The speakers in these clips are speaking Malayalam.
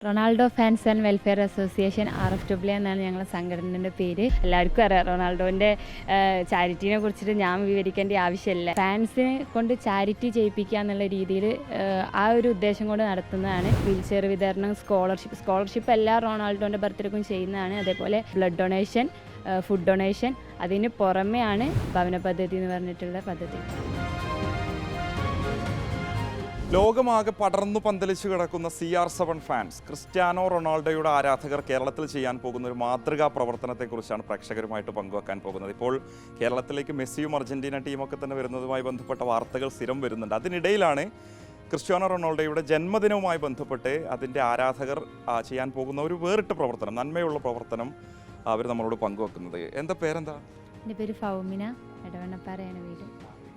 Ronaldo fans and welfare association RFW എന്നാണ് ഞങ്ങളുടെ സംഘടനയുടെ പേര്. എല്ലാവർക്കും അറിയാം റൊണാൾഡോൻ്റെ ചാരിറ്റിനെ കുറിച്ചിട്ട് ഞാൻ വിവരിക്കേണ്ട ആവശ്യമില്ല. ഫാൻസിനെ കൊണ്ട് ചാരിറ്റി ചെയ്യിപ്പിക്കുക എന്നുള്ള രീതിയിൽ ആ ഒരു ഉദ്ദേശം കൊണ്ട് നടത്തുന്നതാണ്. വീൽചെയർ വിതരണം, സ്കോളർഷിപ്പ് എല്ലാ റൊണാൾഡോൻ്റെ ബർത്ത്ഡേക്കും ചെയ്യുന്നതാണ്. അതേപോലെ ബ്ലഡ് ഡൊണേഷൻ, ഫുഡ് ഡൊണേഷൻ, അതിന് പുറമെയാണ് ഭവന പദ്ധതി എന്ന് പറഞ്ഞിട്ടുള്ള പദ്ധതി. ലോകമാകെ പടർന്നു പന്തലിച്ചു കിടക്കുന്ന CR7 ഫാൻസ് ക്രിസ്ത്യാനോ റൊണാൾഡോയുടെ ആരാധകർ കേരളത്തിൽ ചെയ്യാൻ പോകുന്ന ഒരു മാതൃകാ പ്രവർത്തനത്തെക്കുറിച്ചാണ് പ്രേക്ഷകരുമായിട്ട് പങ്കുവെക്കാൻ പോകുന്നത്. ഇപ്പോൾ കേരളത്തിലേക്ക് മെസ്സിയും അർജന്റീന ടീമൊക്കെ തന്നെ വരുന്നതുമായി ബന്ധപ്പെട്ട വാർത്തകൾ സ്ഥിരം വരുന്നുണ്ട്. അതിനിടയിലാണ് ക്രിസ്ത്യാനോ റൊണാൾഡോയുടെ ജന്മദിനവുമായി ബന്ധപ്പെട്ട് അതിൻ്റെ ആരാധകർ ചെയ്യാൻ പോകുന്ന ഒരു വേറിട്ട പ്രവർത്തനം, നന്മയുള്ള പ്രവർത്തനം അവർ നമ്മളോട് പങ്കുവെക്കുന്നത്. എന്താ പേരെന്താ? എൻ്റെ പേര് ഫൗമിന, എടവണ്ണപ്പാറയാണ് വീട്.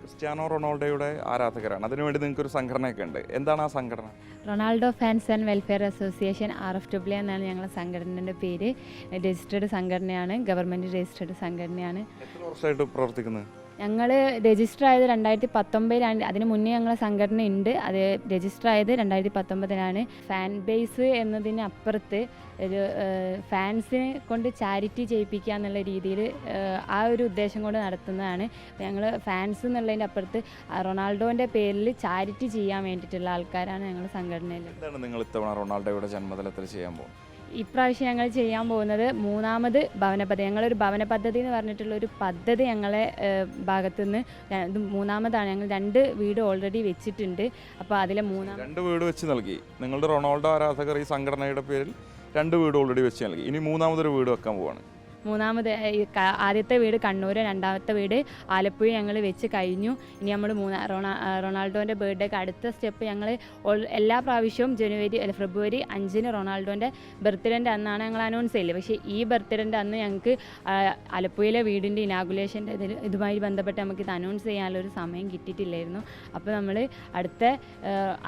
ക്രിസ്ത്യാനോ റൊണാൾഡോയുടെ ആരാധകരാണ്. അതിനുവേണ്ടി നിങ്ങൾക്കൊരു സംഘടനയൊക്കെ ഉണ്ട്. എന്താണ് ആ സംഘടന? Ronaldo fans and welfare association RFW എന്നാണ് ഞങ്ങളുടെ സംഘടനയുടെ പേര്. രജിസ്റ്റേർഡ് സംഘടനയാണ്, ഗവൺമെൻറ് രജിസ്റ്റേർഡ് സംഘടനയാണ്. എത്ര വർഷമായിട്ട് പ്രവർത്തിക്കുന്നത്? ഞങ്ങൾ രജിസ്റ്റർ ആയത് 2019. അതിന് മുന്നേ ഞങ്ങളെ സംഘടന ഉണ്ട്. അത് രജിസ്റ്റർ ആയത് 2019. ഫാൻ ബേസ് എന്നതിനപ്പുറത്ത് ഒരു ഫാൻസിനെ കൊണ്ട് ചാരിറ്റി ചെയ്യിപ്പിക്കുക എന്നുള്ള രീതിയിൽ ആ ഒരു ഉദ്ദേശം കൊണ്ട് നടത്തുന്നതാണ്. ഞങ്ങൾ ഫാൻസ് എന്നുള്ളതിൻ്റെ അപ്പുറത്ത് റൊണാൾഡോൻ്റെ പേരിൽ ചാരിറ്റി ചെയ്യാൻ വേണ്ടിയിട്ടുള്ള ആൾക്കാരാണ് ഞങ്ങൾ സംഘടനയിൽ. എന്താണ് നിങ്ങൾ ഇത്തവണ റൊണാൾഡോയുടെ ജന്മദിനത്തിൽ ചെയ്യാൻ പോകുന്നത്? ഇപ്രാവശ്യം ഞങ്ങൾ ചെയ്യാൻ പോകുന്നത് 3ാമത് ഭവന പദ്ധതി. ഞങ്ങളൊരു ഭവന പദ്ധതി എന്ന് പറഞ്ഞിട്ടുള്ളൊരു പദ്ധതി ഞങ്ങളെ ഭാഗത്തുനിന്ന് ഇത് 3ാമതാണ്. ഞങ്ങൾ 2 വീട് ഓൾറെഡി വെച്ചിട്ടുണ്ട്. അപ്പോൾ അതിലെ 2 വീട് വെച്ച് നൽകി. നിങ്ങളുടെ റൊണാൾഡോ ആരാധകർ ഈ സംഘടനയുടെ പേരിൽ 2 വീട് ഓൾറെഡി വെച്ച് നൽകി. ഇനി 3ാമതൊരു വീട് വെക്കാൻ പോവാണ്. ആദ്യത്തെ വീട് കണ്ണൂർ, 2ാമത്തെ വീട് ആലപ്പുഴ ഞങ്ങൾ വെച്ച് കഴിഞ്ഞു. ഇനി നമ്മൾ റൊണാൾഡോൻ്റെ ബർത്ത്ഡേക്ക് അടുത്ത സ്റ്റെപ്പ് ഞങ്ങൾ എല്ലാ പ്രാവശ്യവും ഫെബ്രുവരി 5-ന് റൊണാൾഡോൻ്റെ ബർത്ത്ഡേൻ്റെ അന്നാണ് ഞങ്ങൾ അനൗൺസ് ചെയ്യില്ല. പക്ഷേ ഈ ബർത്ത്ഡേൻ്റെ അന്ന് ഞങ്ങൾക്ക് ആലപ്പുഴയിലെ വീടിൻ്റെ ഇനാഗുലേഷൻ്റെ ഇതുമായി ബന്ധപ്പെട്ട് നമുക്കിത് അനൗൺസ് ചെയ്യാനുള്ളൊരു സമയം കിട്ടിയിട്ടില്ലായിരുന്നു. അപ്പോൾ നമ്മൾ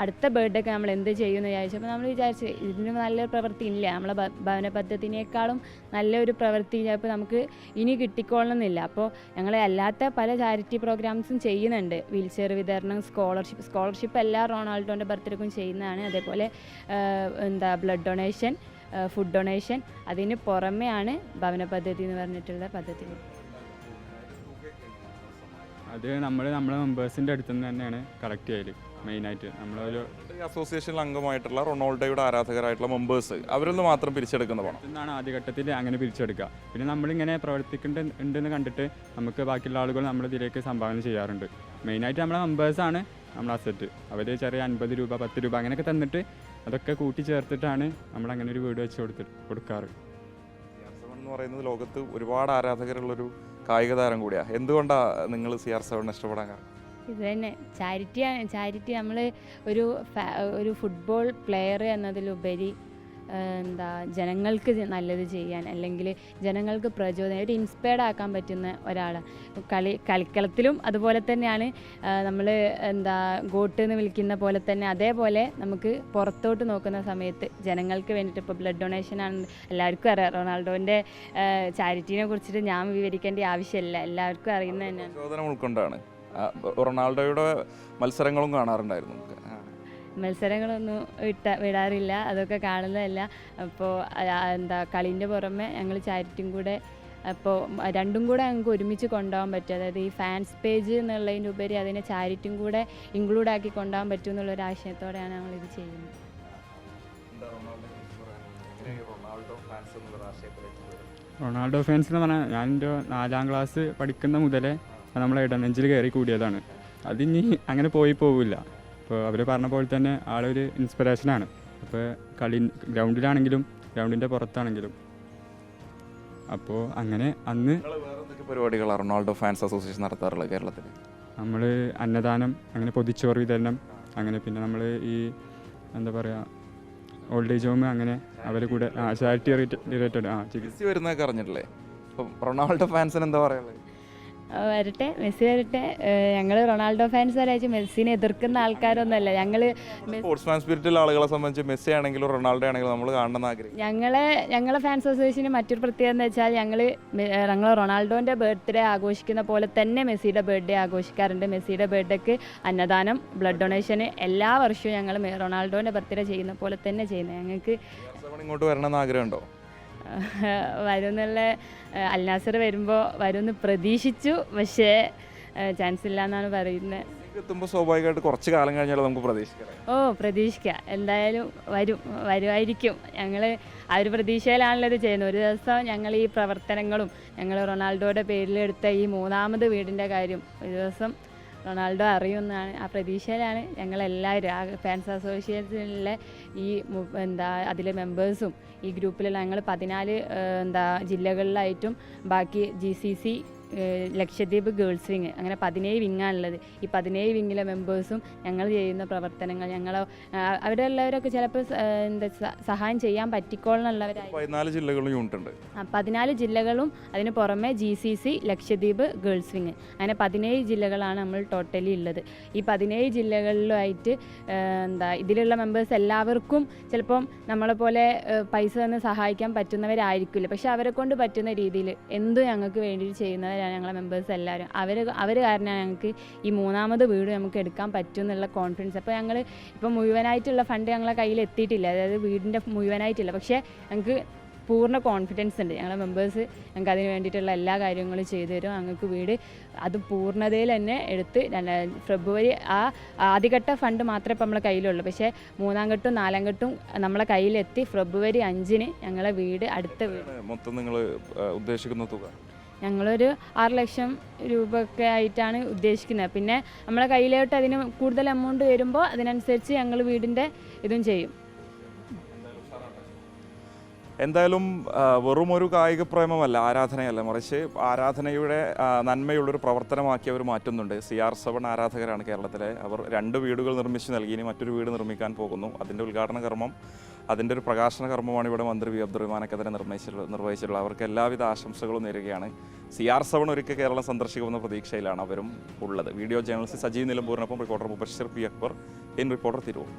അടുത്ത ബർത്ത്ഡേക്ക് നമ്മൾ എന്ത് ചെയ്യുമെന്ന് വിചാരിച്ചപ്പോൾ നമ്മൾ വിചാരിച്ചു ഇതിന് നല്ലൊരു പ്രവൃത്തി ഇല്ല, നമ്മളെ ഭവന പദ്ധതിനേക്കാളും നല്ലൊരു പ്രവൃത്തി ചിലപ്പോൾ നമുക്ക് ഇനി കിട്ടിക്കൊള്ളണമെന്നില്ല. അപ്പോൾ ഞങ്ങൾ അല്ലാത്ത പല ചാരിറ്റി പ്രോഗ്രാംസും ചെയ്യുന്നുണ്ട്. വീൽചെയർ വിതരണം, സ്കോളർഷിപ്പ് എല്ലാ റൊണാൾഡോൻ്റെ ബർത്ത്ഡേക്കും ചെയ്യുന്നതാണ്. അതേപോലെ ബ്ലഡ് ഡൊണേഷൻ, ഫുഡ് ഡൊണേഷൻ, അതിന് പുറമെയാണ് ഭവന പദ്ധതി എന്ന് പറഞ്ഞിട്ടുള്ള പദ്ധതി. അത് നമ്മളെ മെമ്പേഴ്സിൻ്റെ അടുത്ത് നിന്ന് തന്നെയാണ് കളക്ട് ചെയ്യൽ. മെയിനായിട്ട് നമ്മളൊരു അസോസിയേഷനിൽ അംഗമായിട്ടുള്ള റൊണാൾഡോയുടെ ആരാധകരായിട്ടുള്ള മെമ്പേഴ്സ് അവരിൽ നിന്ന് മാത്രം പിരിച്ചെടുക്കുന്ന പണം എന്നാണ് ആദ്യഘട്ടത്തിൽ അങ്ങനെ പിരിച്ചെടുക്കുക. പിന്നെ നമ്മളിങ്ങനെ പ്രവർത്തിക്കുന്നുണ്ടെന്ന് കണ്ടിട്ട് നമുക്ക് ബാക്കിയുള്ള ആളുകൾ നമ്മുടെ ഇതിലേക്ക് സംഭാവന ചെയ്യാറുണ്ട്. മെയിനായിട്ട് നമ്മളെ മെമ്പേഴ്സാണ് നമ്മളെ അസറ്റ്. അവർ ചെറിയ 50 രൂപ, 10 രൂപ അങ്ങനെയൊക്കെ തന്നിട്ട് അതൊക്കെ കൂട്ടി ചേർത്തിട്ടാണ് നമ്മളങ്ങനെ ഒരു വീട് വെച്ച് കൊടുക്കാറ്. എന്ന് പറയുന്നത് ലോകത്ത് ഒരുപാട് ആരാധകരുള്ളൊരു കായിക താരം കൂടിയാണ്. എന്തുകൊണ്ടാണ് നിങ്ങൾ CR7 ഇഷ്ടപ്പെടാൻ കാരണം? ഇത് തന്നെ ചാരിറ്റി നമ്മൾ ഒരു ഫുട്ബോൾ പ്ലെയർ എന്നതിലുപരി ജനങ്ങൾക്ക് നല്ലത് ചെയ്യാൻ, അല്ലെങ്കിൽ ജനങ്ങൾക്ക് പ്രചോദനം, ഒരു ഇൻസ്പയർഡ് ആക്കാൻ പറ്റുന്ന ഒരാളാണ്. കളിക്കളത്തിലും അതുപോലെ തന്നെയാണ്. നമ്മൾ ഗോട്ട് എന്ന് വിളിക്കുന്ന പോലെ തന്നെ അതേപോലെ നമുക്ക് പുറത്തോട്ട് നോക്കുന്ന സമയത്ത് ജനങ്ങൾക്ക് വേണ്ടിയിട്ട് ഇപ്പോൾ ബ്ലഡ് ഡൊണേഷൻ ആണ്. എല്ലാവർക്കും അറിയാം റൊണാൾഡോൻ്റെ ചാരിറ്റിനെ കുറിച്ചിട്ട് ഞാൻ വിവരിക്കേണ്ട ആവശ്യമില്ല, എല്ലാവർക്കും അറിയുന്ന തന്നെയാണ്. പ്രചോദനം ഉൾക്കൊണ്ടാണ്. റൊണാൾഡോയുടെ മത്സരങ്ങളും കാണാറുണ്ടായിരുന്നു. മത്സരങ്ങളൊന്നും വിടാറില്ല, അതൊക്കെ കാണുന്നതല്ല. അപ്പോൾ കളീൻ്റെ പുറമെ ഞങ്ങൾ ചാരിറ്റിയും കൂടെ, അപ്പോൾ രണ്ടും കൂടെ ഞങ്ങൾക്ക് ഒരുമിച്ച് കൊണ്ടുപോകാൻ പറ്റും. അതായത് ഈ ഫാൻസ് പേജ് എന്നുള്ളതിൻ്റെ ഉപരി അതിനെ ചാരിറ്റിയും കൂടെ ഇൻക്ലൂഡ് ആക്കി കൊണ്ടുപോകാൻ പറ്റും എന്നുള്ളൊരു ആശയത്തോടെയാണ് ഞങ്ങളിത് ചെയ്യുന്നത്. റൊണാൾഡോ ഫാൻസ് എന്ന് പറഞ്ഞാൽ ഞാൻ എൻ്റെ 4ാം ക്ലാസ് പഠിക്കുന്ന മുതലേ നമ്മളെ ഇടനെഞ്ചിൽ കയറി കൂടിയതാണ്. അതിനി അങ്ങനെ പോവില്ല. അപ്പോൾ അവർ പറഞ്ഞ പോലെ തന്നെ ആളൊരു ഇൻസ്പിറേഷനാണ്. അപ്പോൾ ഗ്രൗണ്ടിലാണെങ്കിലും ഗ്രൗണ്ടിൻ്റെ പുറത്താണെങ്കിലും. അപ്പോൾ അങ്ങനെ അന്ന് പരിപാടികളാണ് റൊണാൾഡോ ഫാൻസ് അസോസിയേഷൻ നടത്താറുള്ളത് കേരളത്തിൽ? നമ്മൾ അന്നദാനം, അങ്ങനെ പൊതിച്ചോറ് വിതരണം, അങ്ങനെ പിന്നെ നമ്മൾ ഈ എന്താ പറയുക ഓൾഡ് ഏജ് ഹോം, അങ്ങനെ അവരെ കൂടെ ചാരിറ്റി റിലേറ്റഡ് ചികിത്സ വരുന്നതൊക്കെ അറിഞ്ഞിട്ടില്ലേ? അപ്പം റൊണാൾഡോ ഫാൻസിന് എന്താ പറയുള്ളത്? വരട്ടെ, മെസ്സി വരട്ടെ. ഞങ്ങൾ റൊണാൾഡോ ഫാൻസ് വരാച്ച് മെസ്സിനെ എതിർക്കുന്ന ആൾക്കാരൊന്നുമല്ല. സ്പോർട്സ്മാൻ സ്പിരിറ്റുള്ള ആളുകളെ സംബന്ധിച്ച് മെസ്സി ആണെങ്കിലും റൊണാൾഡോ ആണെങ്കിലും നമ്മൾ കാണണമെന്ന് ആഗ്രഹിക്കും. ഞങ്ങളെ ഫാൻസ് അസോസിയേഷന് മറ്റൊരു പ്രത്യേകത എന്ന് വെച്ചാൽ ഞങ്ങൾ റൊണാൾഡോൻ്റെ ബർത്ത്ഡേ ആഘോഷിക്കുന്ന പോലെ തന്നെ മെസ്സിയുടെ ബർത്ത്ഡേ ആഘോഷിക്കാറുണ്ട്. മെസ്സിയുടെ ബർത്ത്ഡേക്ക് അന്നദാനം, ബ്ലഡ് ഡൊണേഷന് എല്ലാ വർഷവും ഞങ്ങൾ റൊണാൾഡോൻ്റെ ബർത്ത്ഡേ ചെയ്യുന്ന പോലെ തന്നെ ചെയ്യുന്നത്. ഞങ്ങൾക്ക് ഇങ്ങോട്ട് വരണമെന്ന് ആഗ്രഹമുണ്ടോ? വരുമെന്നുള്ള അൽനാസർ വരുമ്പോൾ വരുമെന്ന് പ്രതീക്ഷിച്ചു, പക്ഷേ ചാൻസ് ഇല്ല എന്നാണ് പറയുന്നത്. എത്തുമ്പോൾ സ്വാഭാവികമായിട്ട് കുറച്ച് കാലം കഴിഞ്ഞാൽ നമുക്ക് പ്രതീക്ഷിക്കാം. പ്രതീക്ഷിക്കാം, എന്തായാലും വരുമായിരിക്കും. ഞങ്ങൾ ആ ഒരു പ്രതീക്ഷയിലാണല്ലോ ഇത് ചെയ്യുന്നത്. ഒരു ദിവസം ഞങ്ങൾ ഈ പ്രവർത്തനങ്ങളും ഞങ്ങൾ റൊണാൾഡോയുടെ പേരിലെടുത്ത ഈ 3ാമത് വീടിൻ്റെ കാര്യം ഒരു ദിവസം റൊണാൾഡോ അറിയുമെന്നാണ് ആ പ്രതീക്ഷയിലാണ് ഞങ്ങളെല്ലാവരും. ഫാൻസ് അസോസിയേഷനിലെ ഈ അതിലെ മെമ്പേഴ്സും ഈ ഗ്രൂപ്പിലുള്ള ഞങ്ങൾ 14 ജില്ലകളിലായിട്ടും ബാക്കി GCC, ലക്ഷദ്വീപ് ഗേൾസ് വിങ്, അങ്ങനെ 17 വിങ്ങാണുള്ളത്. ഈ 17 വിങ്ങിലെ മെമ്പേഴ്സും ഞങ്ങൾ ചെയ്യുന്ന പ്രവർത്തനങ്ങൾ അവിടെ ഉള്ളവരൊക്കെ ചിലപ്പോൾ സഹായം ചെയ്യാൻ പറ്റിക്കോളെന്നുള്ളവരായി 14 ജില്ലകളും യൂണിറ്റ് ഉണ്ട്. 14 ജില്ലകളും അതിന് പുറമെ GCC, ലക്ഷദ്വീപ് ഗേൾസ് വിങ്, അങ്ങനെ 17 ജില്ലകളാണ് നമ്മൾ ടോട്ടലി ഉള്ളത്. ഈ 17 ജില്ലകളിലുമായിട്ട് ഇതിലുള്ള മെമ്പേഴ്സ് എല്ലാവർക്കും ചിലപ്പം നമ്മളെപ്പോലെ പൈസ തന്ന് സഹായിക്കാൻ പറ്റുന്നവരായിരിക്കില്ല, പക്ഷെ അവരെ കൊണ്ട് പറ്റുന്ന രീതിയിൽ എന്തും ഞങ്ങൾക്ക് വേണ്ടി ചെയ്യുന്നവരാണ് ഞങ്ങളെ മെമ്പേഴ്സ് എല്ലാവരും. അവർ കാരണമാണ് ഞങ്ങൾക്ക് ഈ 3ാമത് വീട് നമുക്ക് എടുക്കാൻ പറ്റും എന്നുള്ള കോൺഫിഡൻസ്. അപ്പോൾ ഞങ്ങൾ ഇപ്പം മുഴുവനായിട്ടുള്ള ഫണ്ട് ഞങ്ങളെ കയ്യിൽ എത്തിയിട്ടില്ല, അതായത് വീടിൻ്റെ മുഴുവനായിട്ടില്ല, പക്ഷേ ഞങ്ങൾക്ക് പൂർണ്ണ കോൺഫിഡൻസ് ഉണ്ട്. ഞങ്ങളെ മെമ്പേഴ്സ് ഞങ്ങൾക്ക് അതിന് വേണ്ടിയിട്ടുള്ള എല്ലാ കാര്യങ്ങളും ചെയ്തു തരും. ഞങ്ങൾക്ക് വീട് അത് പൂർണ്ണതയിൽ തന്നെ എടുത്ത് ഫെബ്രുവരി ആദ്യഘട്ട ഫണ്ട് മാത്രമേ ഇപ്പം നമ്മളെ കയ്യിലുള്ളൂ, പക്ഷേ 3ാം ഘട്ടവും 4ാം ഘട്ടവും നമ്മളെ കയ്യിലെത്തി. ഫെബ്രുവരി 5-ന് ഞങ്ങളെ വീട് അടുത്ത വീട്. മൊത്തം നിങ്ങൾ ഉദ്ദേശിക്കുന്ന തുക ഞങ്ങളൊരു 6 ലക്ഷം രൂപയൊക്കെ ആയിട്ടാണ് ഉദ്ദേശിക്കുന്നത്. പിന്നെ നമ്മളെ കയ്യിലോട്ട് അതിന് കൂടുതൽ എമൗണ്ട് വരുമ്പോൾ അതിനനുസരിച്ച് ഞങ്ങൾ വീടിൻ്റെ ഇതും ചെയ്യും. എന്തായാലും വെറും ഒരു കായിക പ്രേമമല്ല, ആരാധനയല്ല, മറിച്ച് ആരാധനയുടെ നന്മയുള്ളൊരു പ്രവർത്തനമാക്കി അവർ മാറ്റുന്നുണ്ട്. CR7 ആരാധകരാണ് കേരളത്തിലെ. അവർ 2 വീടുകൾ നിർമ്മിച്ച് നൽകി, ഇനി മറ്റൊരു വീട് നിർമ്മിക്കാൻ പോകുന്നു. അതിൻ്റെ ഉദ്ഘാടന കർമ്മം, അതിൻ്റെ ഒരു പ്രകാശന കർമ്മമാണ് ഇവിടെ മന്ത്രി വി അബ്ദുറഹ്മാനൊക്കെ നിർവഹിച്ചിട്ടുള്ളത്. അവർക്ക് എല്ലാവിധ ആശംസകളും നേരുകയാണ്. CR7 ഒരിക്കൽ കേരളം സന്ദർശിക്കുമെന്ന പ്രതീക്ഷയിലാണ് അവരും ഉള്ളത്. വീഡിയോ ജേർണലിസ്റ്റ് സജീവ് നിലമ്പൂരിനൊപ്പം reporter Mubashir P Akbar, in reporter Tirur.